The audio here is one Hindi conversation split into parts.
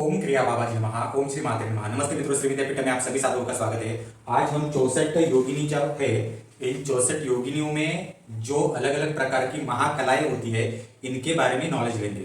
ओम क्रिया बाबाजी नमः। ओम श्री माते नमः। नमस्ते मित्रों, श्री विद्यापीठ में आप सभी साधुओं का स्वागत है। आज हम 64 योगिनी जो है, इन 64 योगिनियों में जो अलग अलग प्रकार की महाकलाएं होती है, इनके बारे में नॉलेज लेंगे।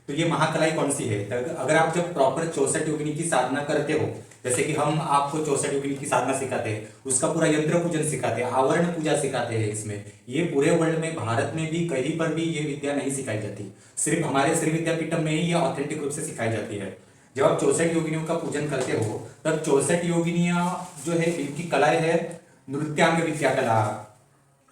तो ये महाकलाएं कौन सी है? तो अगर आप जब प्रॉपर 64 योगिनी की साधना करते हो, जैसे कि हम आपको 64 योगिनी की साधना सिखाते हैं, उसका पूरा यंत्र पूजन सिखाते हैं, आवरण पूजा सिखाते हैं, इसमें ये पूरे वर्ल्ड में, भारत में भी कहीं पर भी ये विद्या नहीं सिखाई जाती। सिर्फ हमारे श्री विद्यापीठम में ही ये ऑथेंटिक रूप से सिखाई जाती है। जब आप 64 योगिनियों का पूजन करते हो, तब 64 योगिनियां जो है, इनकी कलाएं है नृत्यांग विद्या कला,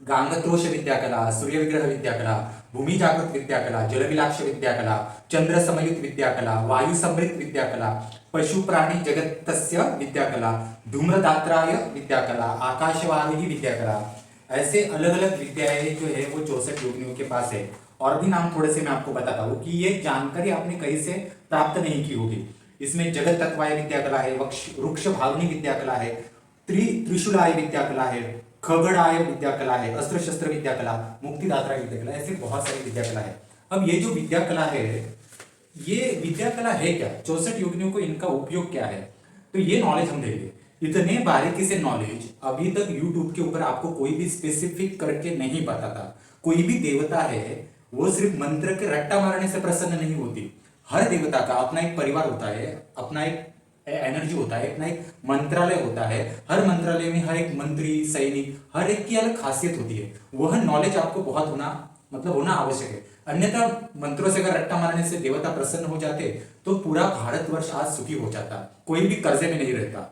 गांगत्रोष विद्या कला, सूर्य विग्रह विद्या कला, भूमि जागृत विद्या कला, जलविलाक्ष विद्या कला, चंद्र समयुत विद्या कला, वायु समृत विद्या कला, पशु प्राणी जगतस्य विद्या कला, धूम्रदात्राय विद्या कला, आकाशवाणी विद्या कला। ऐसे अलग अलग विद्याएं जो है वो 64 योगिनियों के पास है। और भी नाम थोड़े से मैं आपको बताता हूँ कि ये जानकारी आपने कहीं से प्राप्त नहीं की होगी। इसमें जगत तत्वाय विद्या कला है, वृक्ष भावनी विद्या कला है, त्रिशूलाय विद्या कला है, खगड़ाय विद्या कला है, अस्त्र शस्त्र विद्या कला, मुक्तिदात्रा विद्या कला, ऐसे बहुत सारी विद्या कला है। अब ये जो विद्या कला है, ये विद्या कला है क्या? 64 योगिनियों को इनका उपयोग क्या है? तो ये नॉलेज हम देंगे। इतने बारीकी से नॉलेज अभी तक यूट्यूब के ऊपर आपको कोई भी स्पेसिफिक करके नहीं बताता। कोई भी देवता है, वो सिर्फ मंत्र के रट्टा मारने से प्रसन्न नहीं होती। हर देवता का अपना एक परिवार होता है, अपना एक एनर्जी होता है, अपना एक मंत्रालय होता है। हर मंत्रालय में हर एक मंत्री, सैनिक, हर एक की अलग खासियत होती है। वह नॉलेज आपको बहुत होना आवश्यक है। अन्यथा मंत्रों से अगर रट्टा मारने से देवता प्रसन्न हो जाते, तो पूरा भारतवर्ष आज सुखी हो जाता, कोई भी कर्जे में नहीं रहता।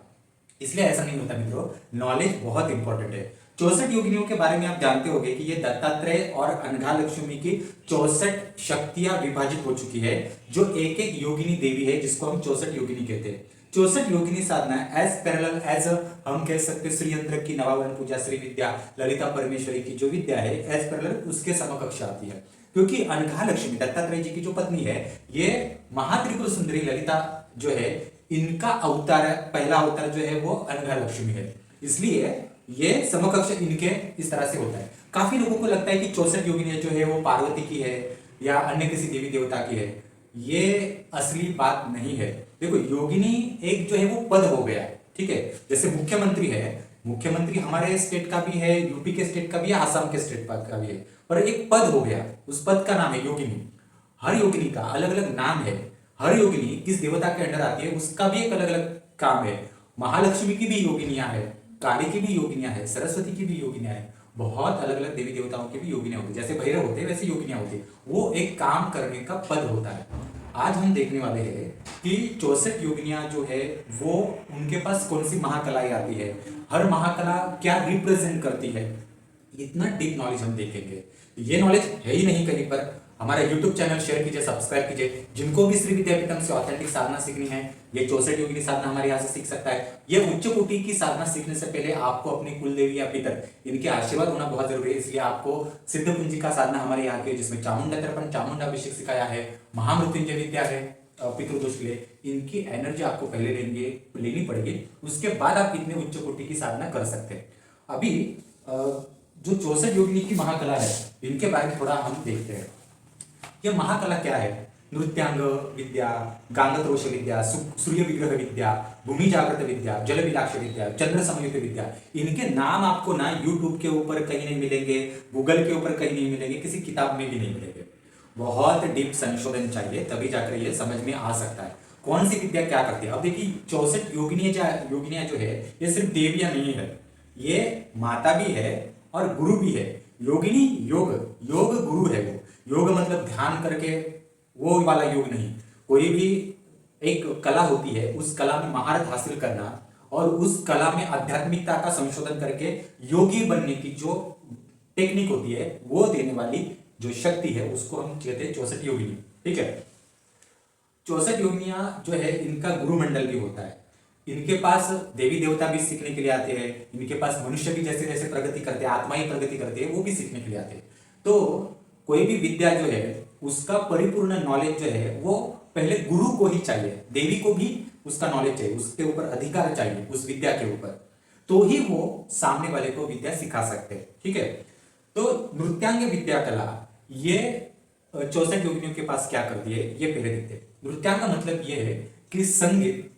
इसलिए ऐसा नहीं होता मित्रों, नॉलेज बहुत इंपॉर्टेंट है। 64 योगिनियों के बारे में आप जानते होंगे कि ये दत्तात्रेय और अनघा लक्ष्मी की 64 शक्तियां विभाजित हो चुकी है, जो एक एक योगिनी देवी है, जिसको हम 64 योगिनी कहते हैं। 64 योगिनी साधना एज पैरेलल एज हम कह सकते श्री यंत्र की नवावरण पूजा, श्री विद्या, ललिता परमेश्वरी की जो विद्या है, एज पैरेलल उसके समकक्ष आती है। क्योंकि अनघा लक्ष्मी दत्तात्रेय जी की जो पत्नी है, ये महात्रिपुर सुंदरी ललिता जो है, इनका अवतार, पहला अवतार जो है वो अनघा लक्ष्मी है। इसलिए ये समकक्ष इनके इस तरह से होता है। काफी लोगों को लगता है कि 64 योगिनी जो है वो पार्वती की है या अन्य किसी देवी देवता की है। ये असली बात नहीं है। देखो, योगिनी एक जो है वो पद हो गया है, ठीक है। जैसे मुख्यमंत्री है, मुख्यमंत्री हमारे स्टेट का भी है, यूपी के स्टेट का भी है, आसाम के स्टेट का भी है, पर एक पद हो गया, उस पद का नाम है योगिनी। हर योगिनी का अलग अलग नाम है। हर योगिनी किस देवता के अंडर आती है, उसका भी एक अलग अलग काम है। महालक्ष्मी की भी योगिनियां है, काली की भी योगिनियां है, सरस्वती की भी योगिनियां है, बहुत अलग अलग देवी देवताओं की भी योगिनियां होती है। जैसे भैरव होते हैं वैसे योगिनियां होती है। वो एक काम करने का पद होता है। आज हम देखने वाले हैं कि 64 योगिनियां जो है वो उनके पास कौन सी महाकलाएं आती है, हर महाकला क्या रिप्रेजेंट करती है। इतना डीप नॉलेज हम देखेंगे। ये नॉलेज है ही नहीं कहीं पर। हमारा YouTube चैनल शेयर कीजिए, सब्सक्राइब कीजिए। जिनको भी श्री विद्यापीठम से ऑथेंटिक साधना सीखनी है, ये 64 योगिनी साधना हमारे यहाँ से सीख सकता है। ये उच्च कोटि की साधना सीखने से पहले आपको अपनी कुल देवी या पितर, इनके आशीर्वाद होना बहुत जरूरी है। इसलिए आपको सिद्ध कुंजिका साधना हमारे यहाँ की, जिसमें चामुंडा तर्पण, चामुंडा अभिषेक सिखाया है, महामृत्युंजय विद्या है पितृदोष के लिए। इनकी एनर्जी आपको पहले लेनी पड़ेगी, उसके बाद आप इतने उच्च कोटि की साधना कर सकते हैं। अभी जो 64 योगिनी की महाकला है, इनके बारे में थोड़ा हम देखते हैं। यह महाकला क्या है? नृत्यांग विद्या, गांगत्रोष विद्या, सूर्य विग्रह विद्या, भूमि जागृत विद्या, जल विलाक्ष विद्या, चंद्र समयुत विद्या। इनके नाम आपको ना यूट्यूब के ऊपर कहीं नहीं मिलेंगे, गूगल के ऊपर कहीं नहीं मिलेंगे, किसी किताब में भी नहीं मिलेंगे। बहुत डीप संशोधन चाहिए, तभी जाकर ये समझ में आ सकता है कौन सी विद्या क्या करती है। अब देखिए, 64 योगिनियां जो है, ये सिर्फ देवियां नहीं है, ये माता भी है और गुरु भी है। योगिनी योग गुरु है। वो योग मतलब ध्यान करके वो वाला योग नहीं। कोई भी एक कला होती है, उस कला में महारत हासिल करना और उस कला में आध्यात्मिकता का संशोधन करके योगी बनने की जो टेक्निक होती है, वो देने वाली जो शक्ति है, उसको हम कहते हैं 64 योगिनी। ठीक है। 64 योगिनियां जो है, इनका गुरु मंडल भी होता है। इनके पास देवी देवता भी सीखने के लिए आते हैं। इनके पास मनुष्य भी जैसे जैसे प्रगति करते हैं, आत्मा ही प्रगति करती है, वो भी सीखने के लिए आते हैं। तो कोई भी विद्या जो है, उसका परिपूर्ण नॉलेज जो है, वो पहले गुरु को ही चाहिए। देवी को भी उसका नॉलेज चाहिए, उसके ऊपर अधिकार चाहिए उस विद्या के ऊपर, तो ही वो सामने वाले को विद्या सिखा सकते हैं। ठीक है। तो नृत्यांग विद्या कला, ये 64 योगिनियों के पास क्या करती है, ये पहले देखते हैं। नृत्यांग का मतलब ये है कि संगीत,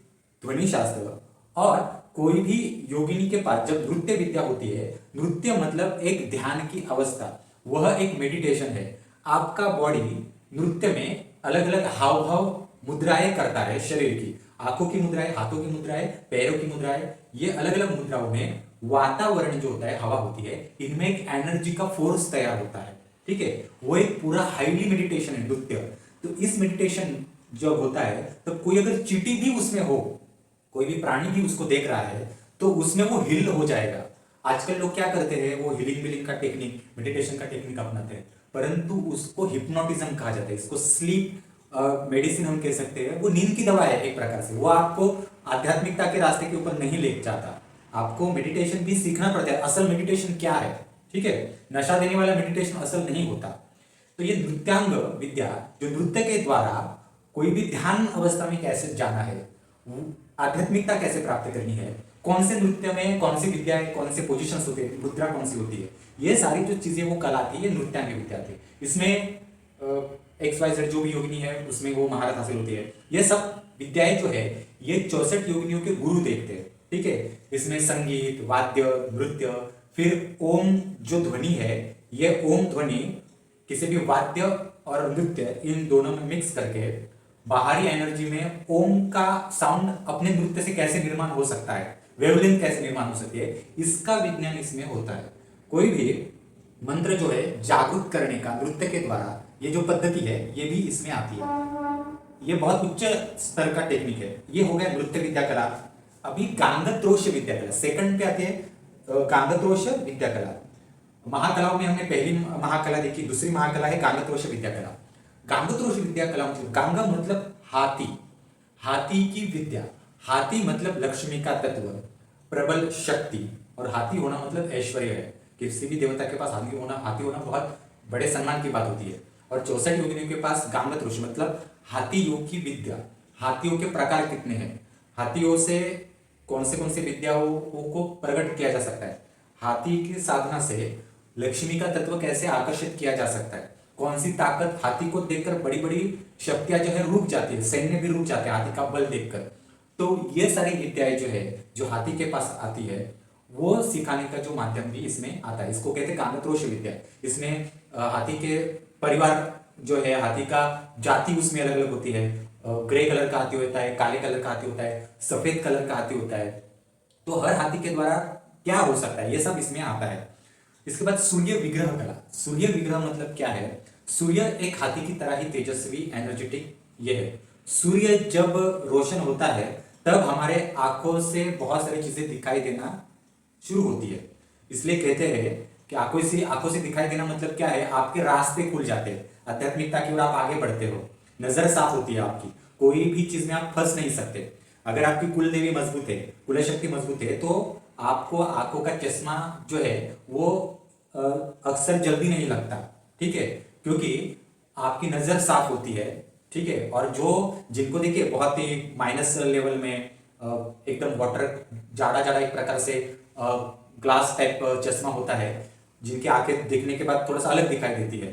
ध्वनि शास्त्र और कोई भी योगिनी के पास जब नृत्य विद्या होती है, नृत्य मतलब एक ध्यान की अवस्था, वह एक मेडिटेशन है। आपका बॉडी नृत्य में अलग अलग हाव भाव मुद्राएं करता है शरीर की, आंखों की मुद्राएं, हाथों की मुद्राएं, पैरों की मुद्राएं, ये अलग अलग मुद्राओं में वातावरण जो होता है, हवा होती है, इनमें एक एनर्जी का फोर्स तैयार होता है। ठीक है, वो एक पूरा हाईली मेडिटेशन है नृत्य। तो इस मेडिटेशन जब होता है तो कोई अगर चींटी भी उसमें हो, कोई भी प्राणी भी उसको देख रहा है, तो उसमें वो हिल हो जाएगा। आजकल लोग क्या करते हैं, वो हिलिंग विलिंग का टेक्निक, मेडिटेशन का टेक्निक अपनाते हैं, परंतु उसको हिप्नोटिज्म कहा जाता है, इसको स्लीप मेडिसिन हम कह सकते हैं। वो नींद की दवा है एक प्रकार से, वो आपको आध्यात्मिकता के रास्ते के ऊपर नहीं ले जाता। आपको मेडिटेशन भी सीखना पड़ता है, असल मेडिटेशन क्या है। ठीक है, नशा देने वाला मेडिटेशन असल नहीं होता। तो ये नृत्यांग विद्या, जो नृत्य के द्वारा कोई भी ध्यान अवस्था में कैसे जाना है, आध्यात्मिकता कैसे प्राप्त करनी है, कौन से नृत्य में कौन सी विद्या है, कौन से पोजीशंस होते हैं, मुद्रा कौन सी होती है, ये सारी जो चीजें वो कला थी, ये नृत्यांग विद्या थी। इसमें XYZ जो भी योगिनी है उसमें वो महारत हासिल होती है। ये सब विद्याएं जो है ये 64 योगिनियों के गुरु देखते हैं। ठीक है, इसमें संगीत, वाद्य, नृत्य, फिर ओम जो ध्वनि है, ये ओम ध्वनि किसी भी वाद्य और नृत्य इन दोनों में मिक्स करके बाहरी एनर्जी में ओम का साउंड अपने नृत्य से कैसे निर्माण हो सकता है, वेवलेंथ कैसे निर्माण हो सकती है, इसका विज्ञान इसमें होता है। कोई भी मंत्र जो है जागरूक करने का नृत्य के द्वारा, ये जो पद्धति है ये भी इसमें आती है। ये बहुत उच्च स्तर का टेक्निक है। ये हो गया नृत्य विद्या कला। अभी गांगत्रोश विद्या कला सेकंड पे आती है। गांगत्रोश विद्या कला, महाकलाओं में हमने पहली महाकला देखी, दूसरी महाकला है गांगत्रोश विद्या कला। गांगत्रोश विद्या कला मतलब गांगा मतलब हाथी, हाथी की विद्या। हाथी मतलब लक्ष्मी का तत्व, प्रबल शक्ति, और हाथी होना मतलब ऐश्वर्य है। किसी भी देवता के पास हाथी होना बहुत बड़े सम्मान की बात होती है। और 64 योगिनियों के पास गांगत्रोश मतलब हाथी योग की विद्या। हाथियों के प्रकार कितने हैं, हाथियों से कौन से विद्याओं को प्रकट किया जा सकता है, हाथी की साधना से लक्ष्मी का तत्व कैसे आकर्षित किया जा सकता है, कौन सी ताकत, हाथी को देखकर बड़ी बड़ी शक्तियां जो है रुक जाती है, सैन्य भी रुक जाते हैं हाथी का बल देखकर। तो ये सारी विद्याएं जो है जो हाथी के पास आती है, वो सिखाने का जो माध्यम भी इसमें आता है, इसको कहते हैं गांगत्रोश विद्या। इसमें हाथी के परिवार जो है, हाथी का जाति उसमें अलग अलग होती है। ग्रे कलर का हाथी होता है, काले कलर का हाथी होता है, सफेद कलर का हाथी होता है। तो हर हाथी के द्वारा क्या हो सकता है, ये सब इसमें आता है। इसके बाद सूर्य विग्रह कला। सूर्य विग्रह मतलब क्या है, सूर्य एक हाथी की तरह ही तेजस्वी, एनर्जेटिक ये है। सूर्य जब रोशन होता है तब हमारे आंखों से बहुत सारी चीजें दिखाई देना शुरू होती है। इसलिए कहते हैं कि आंखों से दिखाई देना मतलब क्या है, आपके रास्ते खुल जाते हैं, आध्यात्मिकता की ओर आप आगे बढ़ते हो, नजर साफ होती है आपकी, कोई भी चीज में आप फंस नहीं सकते। अगर आपकी कुल देवी मजबूत है, कुल शक्ति मजबूत है, तो आपको आंखों का चश्मा जो है वो अक्सर जल्दी नहीं लगता। ठीक है, क्योंकि आपकी नजर साफ होती है। ठीक है, और जो जिनको देखिए बहुत ही माइनस लेवल में एकदम वाटर जाड़ा जाड़ा एक प्रकार से ग्लास टाइप चश्मा होता है, जिनकी आंखें देखने के बाद थोड़ा सा अलग दिखाई देती है,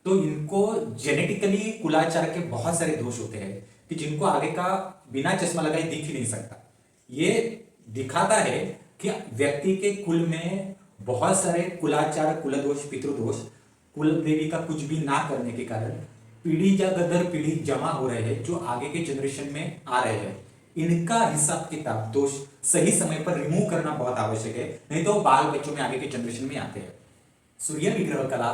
तो इनको जेनेटिकली कुलाचार के बहुत सारे दोष होते हैं कि जिनको आगे का बिना चश्मा लगाए दिख ही नहीं सकता। ये दिखाता है कि व्यक्ति के कुल में बहुत सारे कुलाचार, कुलदोष, पितृदोष, कुल देवी का कुछ भी ना करने के कारण पीढ़ी या गदर पीढ़ी जमा हो रहे हैं, जो आगे के जनरेशन में आ रहे हैं। इनका हिसाब किताब, दोष सही समय पर रिमूव करना बहुत आवश्यक है, नहीं तो बाल बच्चों में आगे के जनरेशन में आते हैं। सूर्य विग्रह कला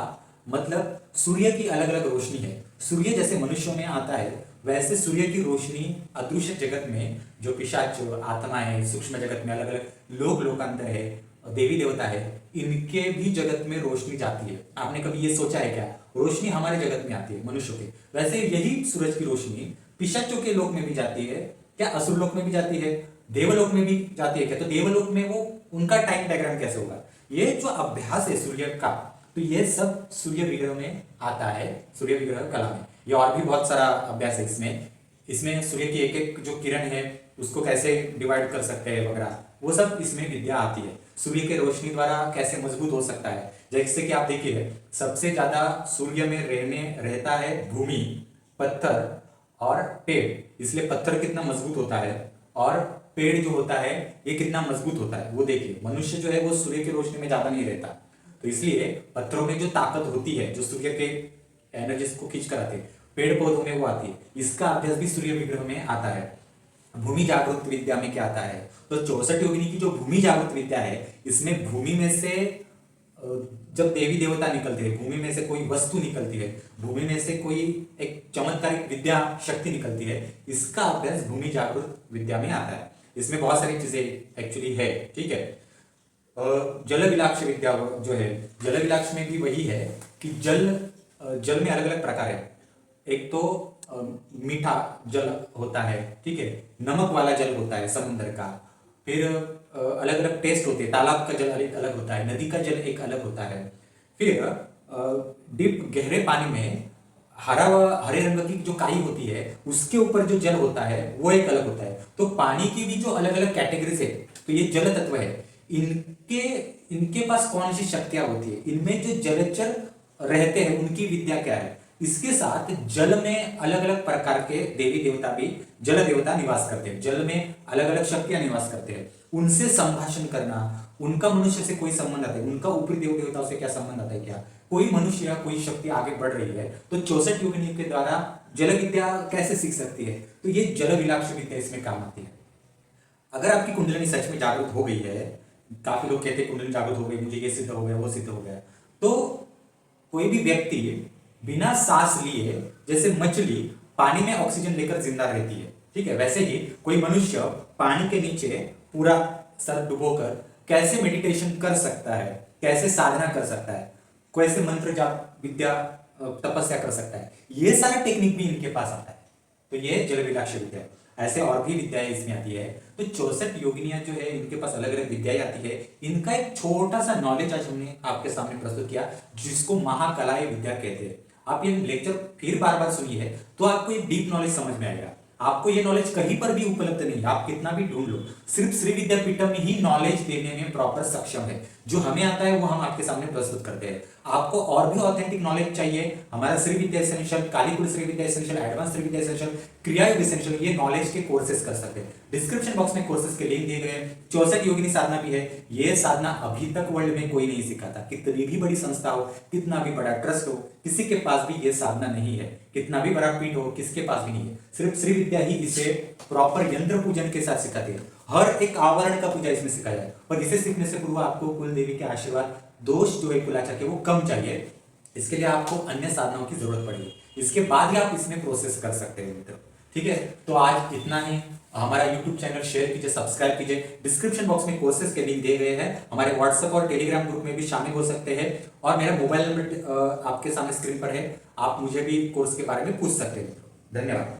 मतलब सूर्य की अलग अलग रोशनी है। सूर्य जैसे मनुष्यों में आता है, वैसे सूर्य की रोशनी अदृश्य जगत में जो पिशाच आत्मा है, सूक्ष्म जगत में अलग अलग लोकांतर है, देवी देवता है, इनके भी जगत में रोशनी जाती है। आपने कभी ये सोचा है क्या, रोशनी हमारे जगत में आती है मनुष्यों के, वैसे यही सूरज की रोशनी पिशाचों के लोक में भी जाती है क्या, असुर लोक में भी जाती है, देवलोक में भी जाती है क्या? तो देवलोक में वो उनका टाइम डायग्राम कैसे होगा? ये जो अभ्यास है सूर्य का, तो ये सब सूर्य विग्रह में आता है, सूर्य विग्रह कला में। ये और भी बहुत सारा अभ्यास है इसमें सूर्य की एक एक जो किरण है उसको कैसे डिवाइड कर सकते हैं वगैरह, वो सब इसमें विद्या आती है। सूर्य के रोशनी द्वारा कैसे मजबूत हो सकता है, जैसे कि आप देखिए सबसे ज्यादा सूर्य में रहता है भूमि, पत्थर और पेड़, इसलिए पत्थर कितना मजबूत होता है और पेड़ जो होता है ये कितना मजबूत होता है। वो देखिए, मनुष्य जो है वो सूर्य की रोशनी में ज्यादा नहीं रहता, तो इसलिए पत्थरों में जो ताकत होती है जो सूर्य के एनर्जी को खींच कर आते हैं, पेड़ पौधों में वो आती है। इसका अभ्यास भी सूर्य विग्रह में आता है। भूमि जागृत विद्या में क्या आता है, तो 64 योगिनी की जो भूमि जागृत विद्या है, इसमें भूमि में से जब देवी देवता निकलते हैं, भूमि में से कोई वस्तु निकलती है, भूमि में से कोई एक चमत्कारिक विद्या शक्ति निकलती है, इसका अभ्यास भूमि जागृत विद्या में आता है। इसमें बहुत सारी चीजें एक्चुअली है, ठीक है। जल विलाक्ष विद्या जो है, जल विलाक्ष में भी वही है कि जल में अलग अलग प्रकार है। एक तो मीठा जल होता है, ठीक है, नमक वाला जल होता है समुद्र का, फिर अलग अलग टेस्ट होते हैं, तालाब का जल एक अलग होता है, नदी का जल एक अलग होता है, फिर डीप गहरे पानी में हरे रंग की जो काई होती है उसके ऊपर जो जल होता है वो एक अलग होता है। तो पानी की भी जो अलग अलग कैटेगरीज है, तो ये जल तत्व है, इनके इनके पास कौन सी शक्तियां होती है, इनमें जो जलचर रहते हैं उनकी विद्या क्या है। इसके साथ जल में अलग अलग प्रकार के देवी देवता भी जल देवता निवास करते हैं, जल में अलग अलग शक्तियां निवास करते हैं, उनसे संभाषण करना, उनका मनुष्य से कोई संबंध आता है, उनका ऊपरी देव देवताओं से क्या संबंध आता है, क्या कोई मनुष्य या कोई शक्ति आगे बढ़ रही है तो 64 योगिनी के द्वारा जल विद्या कैसे सीख सकती है, तो ये जल विलाक्ष विद्या इसमें काम आती है। अगर आपकी कुंडलिनी सच में जागृत हो गई है, काफी लोग कहते हैं कुंडलिनी जागृत हो गई, मुझे ये सिद्ध हो गया वो सिद्ध हो गया, तो कोई भी व्यक्ति बिना सांस लिए, जैसे मछली पानी में ऑक्सीजन लेकर जिंदा रहती है, ठीक है, वैसे ही कोई मनुष्य पानी के नीचे पूरा सर डुबोकर कैसे मेडिटेशन कर सकता है, कैसे साधना कर सकता है, कैसे मंत्र जाप विद्या तपस्या कर सकता है, ये सारा टेक्निक भी इनके पास आता है। तो ये जल विलाक्ष विद्या है। ऐसे और भी विद्याएं इसमें आती है। तो 64 योगिनियां जो है इनके पास अलग अलग विद्याएं आती है। इनका एक छोटा सा नॉलेज आज हमने आपके सामने प्रस्तुत किया, जिसको महाकलाएं विद्या कहते हैं। आप ये लेक्चर फिर बार बार सुनिए तो आपको एक डीप नॉलेज समझ में आएगा। आपको ये नॉलेज कहीं पर भी उपलब्ध नहीं, आप कितना भी ढूंढ लो, सिर्फ श्री विद्यापीठम ही नॉलेज देने में प्रॉपर सक्षम है। जो हमें आता है वो हम आपके सामने प्रस्तुत करते हैं। आपको और भी ऑथेंटिक नॉलेज चाहिए, हमारा श्री विद्या एसेंशियल, कालीकुल श्री विद्या एसेंशियल, एडवांस श्री विद्या एसेंशियल, क्रियायोग एसेंशियल, ये नॉलेज के कोर्सेज कर सकते हैं। डिस्क्रिप्शन बॉक्स में कोर्सेज के लिंक दिए गए हैं। 64 योगिनी साधना भी है। ये साधना अभी तक वर्ल्ड में कोई नहीं सिखाता। कितनी भी बड़ी संस्था हो, कितना भी बड़ा ट्रस्ट हो, किसी के पास भी ये साधना नहीं है। कितना भी बड़ा पीठ हो, किसके पास भी नहीं है। सिर्फ श्री विद्या ही इसे प्रॉपर यंत्र पूजन के साथ सिखाती है। हर एक आवरण का पूजा इसमें सिखाया है। और इसे सीखने से पूर्व आपको कुल देवी के आशीर्वाद, दोष जो है कुलाचा के वो कम चाहिए। इसके लिए आपको अन्य साधनाओं की जरूरत पड़ेगी। इसके बाद ही आप इसमें प्रोसेस कर सकते हैं मित्र। ठीक है, तो आज इतना ही। हमारा YouTube चैनल शेयर कीजिए, सब्सक्राइब कीजिए। डिस्क्रिप्शन बॉक्स में कोर्सेज के लिंक दिए गए हैं। हमारे व्हाट्सएप और टेलीग्राम ग्रुप में भी शामिल हो सकते हैं। और मेरा मोबाइल नंबर आपके सामने स्क्रीन पर है, आप मुझे भी कोर्स के बारे में पूछ सकते हैं। धन्यवाद।